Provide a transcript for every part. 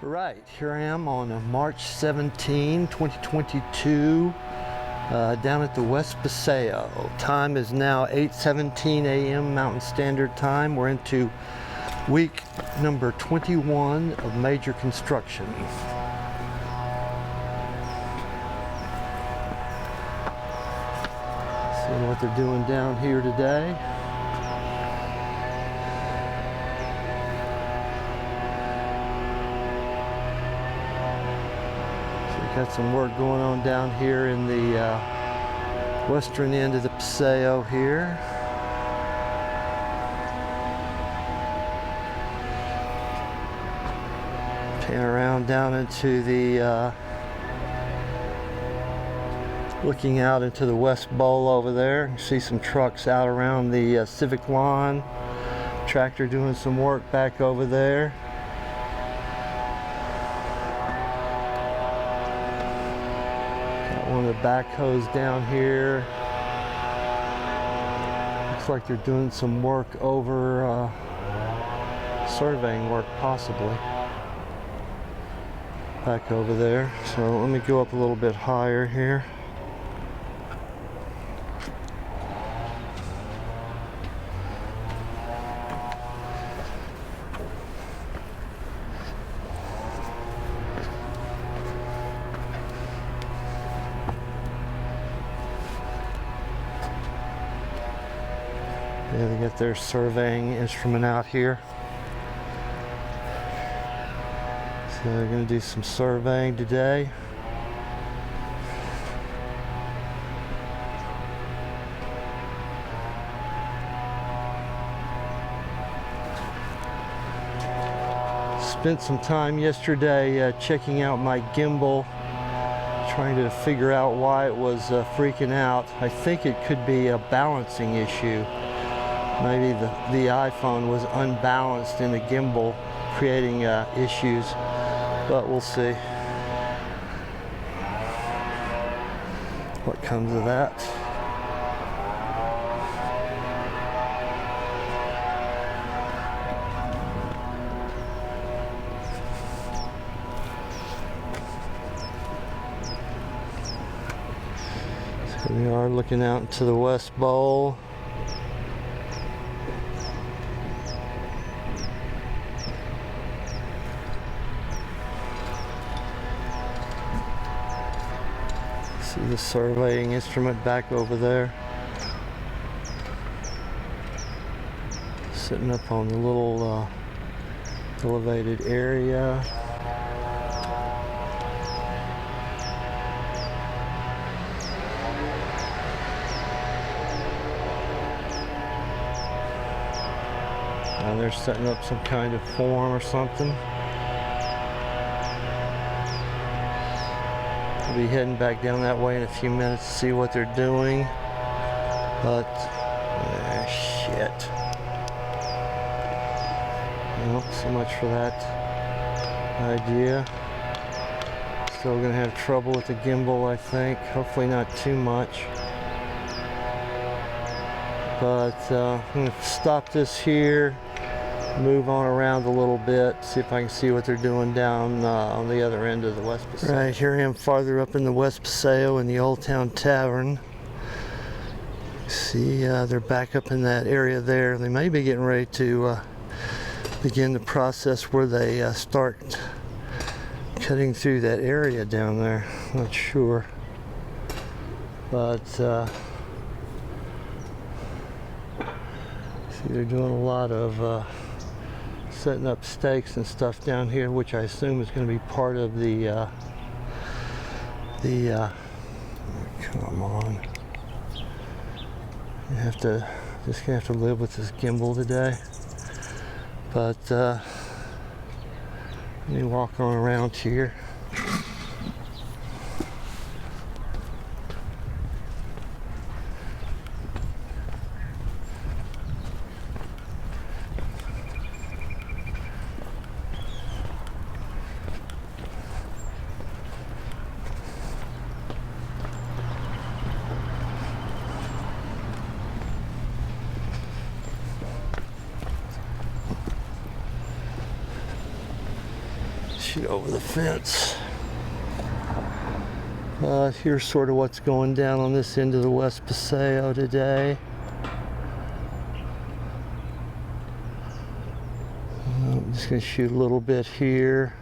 Right, here I am on March 17, 2022, down at the West Paseo. Time is now 8:17 a.m. Mountain Standard Time. We're into week number 21 of major construction. Seeing what they're doing down here today. Got some work going on down here in the western end of the Paseo here. Pan around down into the, looking out into the West Bowl over there. You see some trucks out around the Civic lawn. Tractor doing some work back over there. One of the backhoes down here. Looks like they're doing some work over surveying work, possibly. Back over there. So let me go up a little bit higher here. Yeah, they got their surveying instrument out here. So they're going to do some surveying today. Spent some time yesterday checking out my gimbal, trying to figure out why it was freaking out. I think it could be a balancing issue. Maybe the iPhone was unbalanced in the gimbal, creating issues, but we'll see what comes of that. So we are looking out into the West Bowl. See the surveying instrument back over there. Sitting up on the little elevated area. And they're setting up some kind of form or something. I'll be heading back down that way in a few minutes to see what they're doing. But, shit. Well, so much for that idea. Still gonna have trouble with the gimbal, I think. Hopefully not too much. But I'm gonna stop this here, move on around a little bit, see if I can see what they're doing down on the other end of the West Paseo. Right, here I am farther up in the West Paseo in the Old Town Tavern. See, they're back up in that area there. They may be getting ready to begin the process where they start cutting through that area down there. Not sure. But, see, they're doing a lot of setting up stakes and stuff down here, which I assume is going to be part of the come on. You have to, just gonna have to live with this gimbal today. But let me walk on around here. Shoot over the fence. Here's sort of what's going down on this end of the West Paseo today. I'm just going to shoot a little bit here.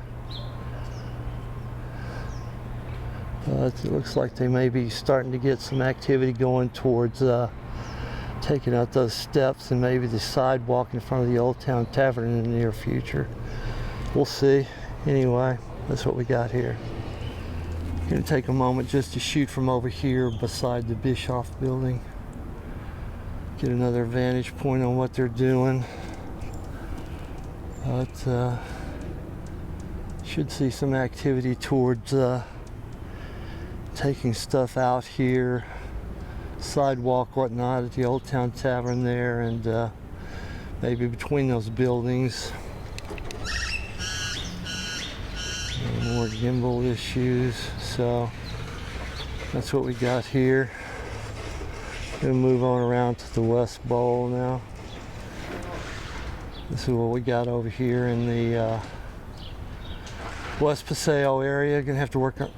It looks like they may be starting to get some activity going towards taking out those steps and maybe the sidewalk in front of the Old Town Tavern in the near future. We'll see. Anyway, that's what we got here. I'm going to take a moment just to shoot from over here beside the Bischoff building. Get another vantage point on what they're doing. But should see some activity towards taking stuff out here, sidewalk, whatnot, at the Old Town Tavern there, and maybe between those buildings. And more gimbal issues, so that's what we got here. Gonna move on around to the West Bowl now. This is what we got over here in the West Paseo area. Gonna have to work on.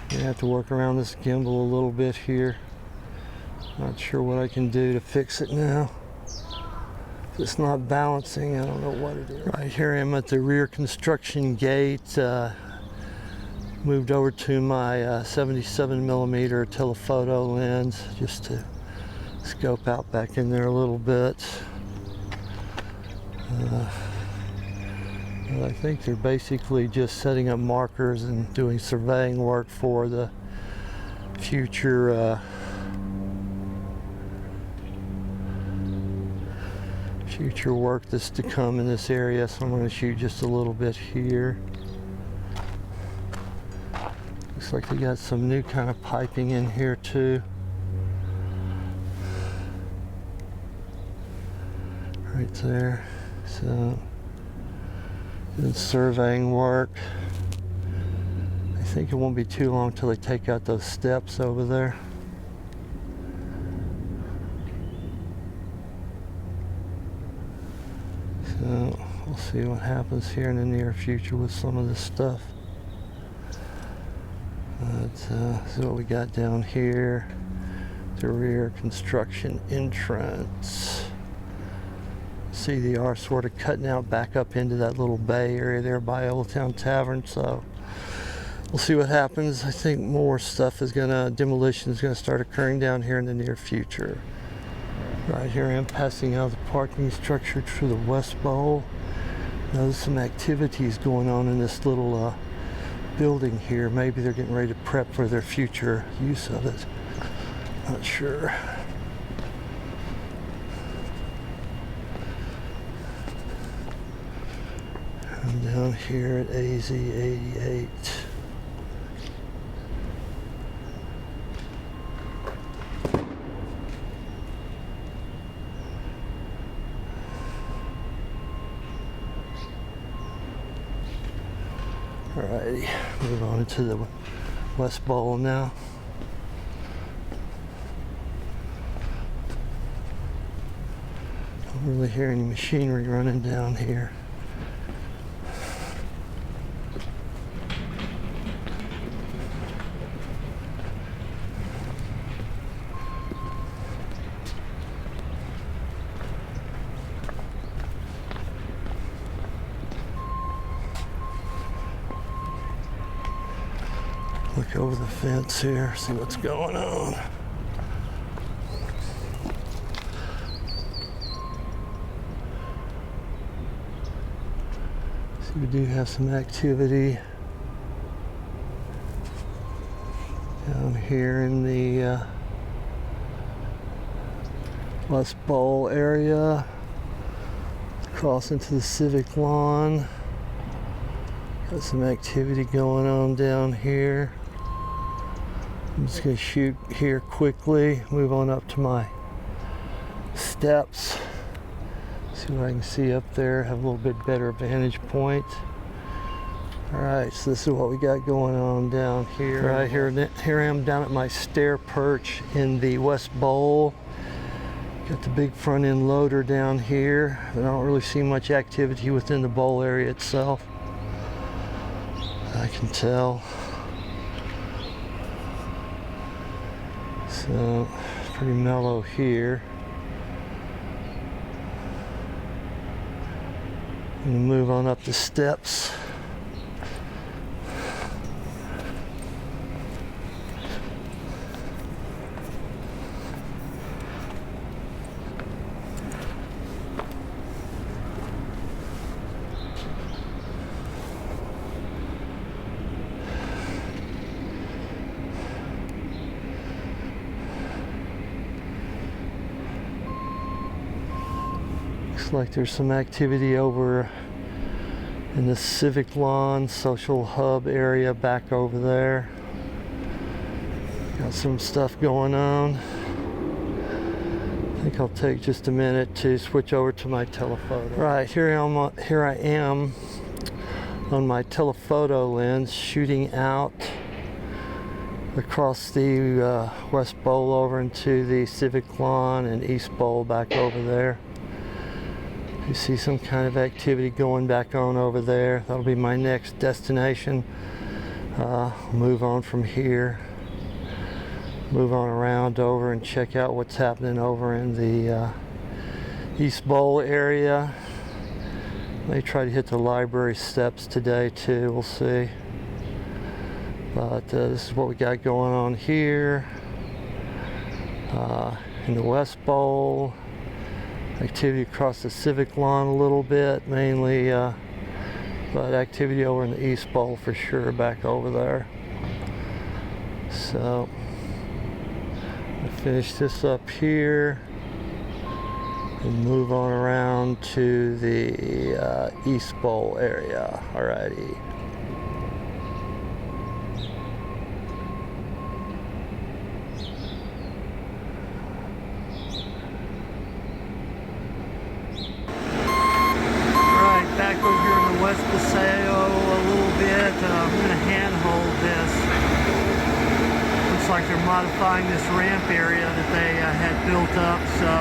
Gonna have to work around this gimbal a little bit here. Not sure what I can do to fix it now. If it's not balancing, I don't know what it is. Right here I am at the rear construction gate. Moved over to my 77mm telephoto lens just to scope out back in there a little bit. I think they're basically just setting up markers and doing surveying work for the future future work that's to come in this area. So I'm going to shoot just a little bit here. Looks like they got some new kind of piping in here too. Right there. So doing surveying work. I think it won't be too long till they take out those steps over there. So we'll see what happens here in the near future with some of this stuff. This is what we got down here. The rear construction entrance. See, they are sort of cutting out back up into that little bay area there by Old Town Tavern, so we'll see what happens. I think more stuff is demolition is gonna start occurring down here in the near future. Right here I am passing out of the parking structure to the West Bowl. Now there's some activities going on in this little building here. Maybe they're getting ready to prep for their future use of it. Not sure. I'm down here at AZ88. Alrighty, move on into the West Bowl now. Don't really hear any machinery running down here. Look over the fence here, see what's going on. See, we do have some activity down here in the West Bowl area. Cross into the Civic Lawn. Got some activity going on down here. I'm just going to shoot here quickly, move on up to my steps, see what I can see up there, have a little bit better vantage point. Alright, so this is what we got going on down here. Here I am down at my Stair perch in the West Bowl. Got the big front end loader down here. I don't really see much activity within the bowl area itself. I can tell. So it's pretty mellow here. I'm gonna move on up the steps. Looks like there's some activity over in the Civic Lawn Social Hub area back over there. Got some stuff going on. I think I'll take just a minute to switch over to my telephoto. Right, here I am on my telephoto lens, shooting out across the West Bowl over into the Civic Lawn and East Bowl back over there. You see some kind of activity going back on over there. That'll be my next destination. Move on from here. Move on around over and check out what's happening over in the East Bowl area. May try to hit the library steps today too, we'll see. But this is what we got going on here. In the West Bowl. Activity across the Civic Lawn a little bit, mainly, but activity over in the East Bowl for sure back over there. So, I finish this up here and move on around to the East Bowl area. Alrighty. West Paseo a little bit. I'm going to handhold this. Looks like they're modifying this ramp area that they had built up, so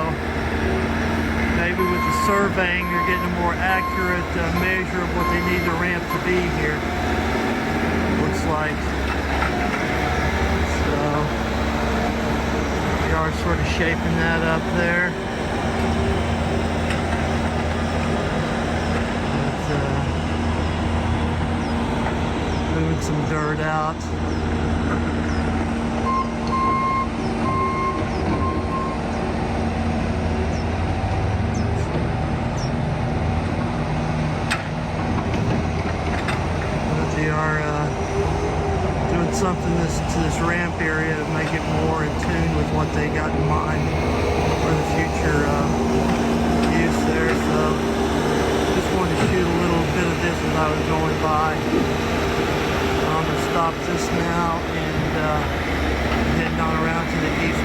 maybe with the surveying they're getting a more accurate measure of what they need the ramp to be here. Looks like. So they are sort of shaping that up there. Moving some dirt out. But they are doing something to this ramp area to make it more in tune with what they got in mind for the future use there. So just wanted to shoot a little bit of this as I was going by. I'm going to stop this now and heading on around to the East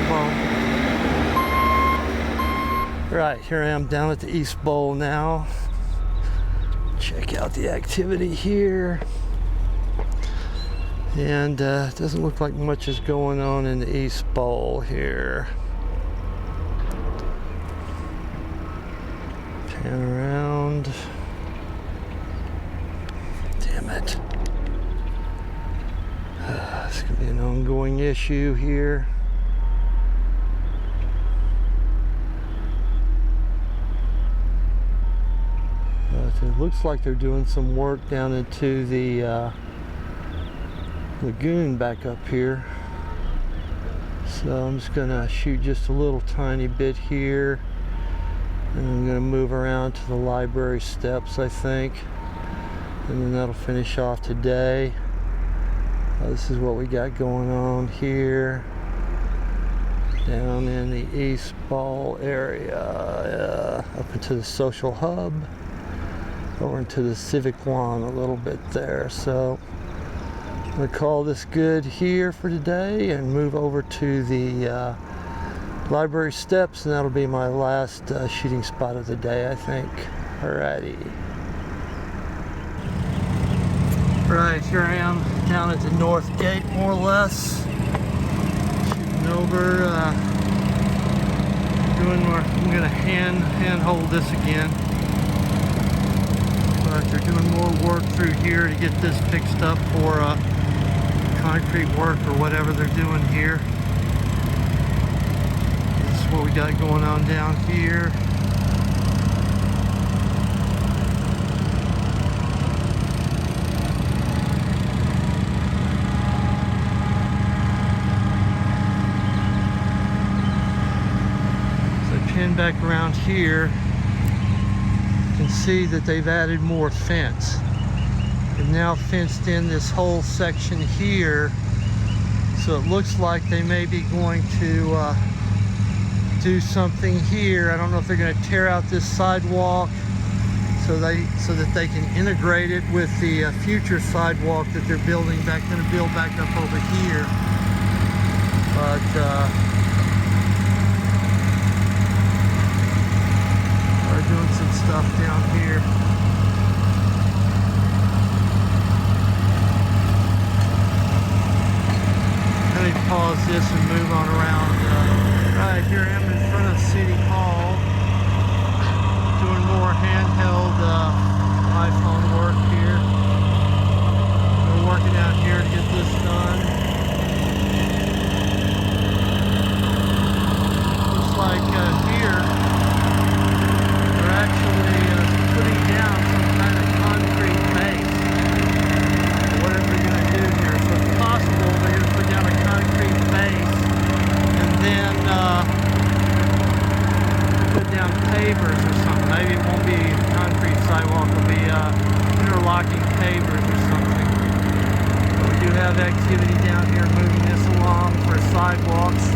Bowl. Right, here I am down at the East Bowl now. Check out the activity here. And it doesn't look like much is going on in the East Bowl here. Pan around. Damn it. It's going to be an ongoing issue here. But it looks like they're doing some work down into the lagoon back up here. So I'm just going to shoot just a little tiny bit here. And I'm going to move around to the library steps, I think. And then that'll finish off today. This is what we got going on here down in the East Bowl area, up into the social hub, over into the Civic Lawn a little bit there. So I'm going to call this good here for today and move over to the library steps, and that'll be my last shooting spot of the day, I think. Alrighty. Right, here I am down at the north gate, more or less. Shooting over, I'm gonna handhold this again. But they're doing more work through here to get this fixed up for concrete work or whatever they're doing here. This is what we got going on down here. Back around here, you can see that they've added more fence. They've now fenced in this whole section here, so it looks like they may be going to do something here. I don't know if they're going to tear out this sidewalk so that they can integrate it with the future sidewalk that they're going to build back up over here. But doing some stuff down here. Let me pause this and move on around. Right here I am in front of City Hall, doing more handheld iPhone work here. We're working out here to get this done. Looks like here actually putting down some kind of concrete base. Whatever they're going to do here. So it's possible they're going to put down a concrete base and then put down pavers or something. Maybe it won't be concrete sidewalk, it'll be interlocking pavers or something. But we do have activity down here moving this along for sidewalks.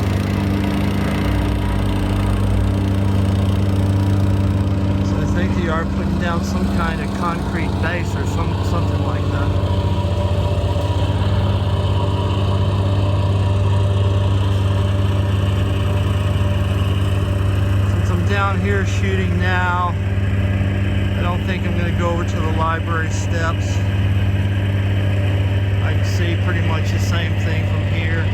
I think they are putting down some kind of concrete base or something like that. Since I'm down here shooting now, I don't think I'm going to go over to the library steps. I can see pretty much the same thing from here.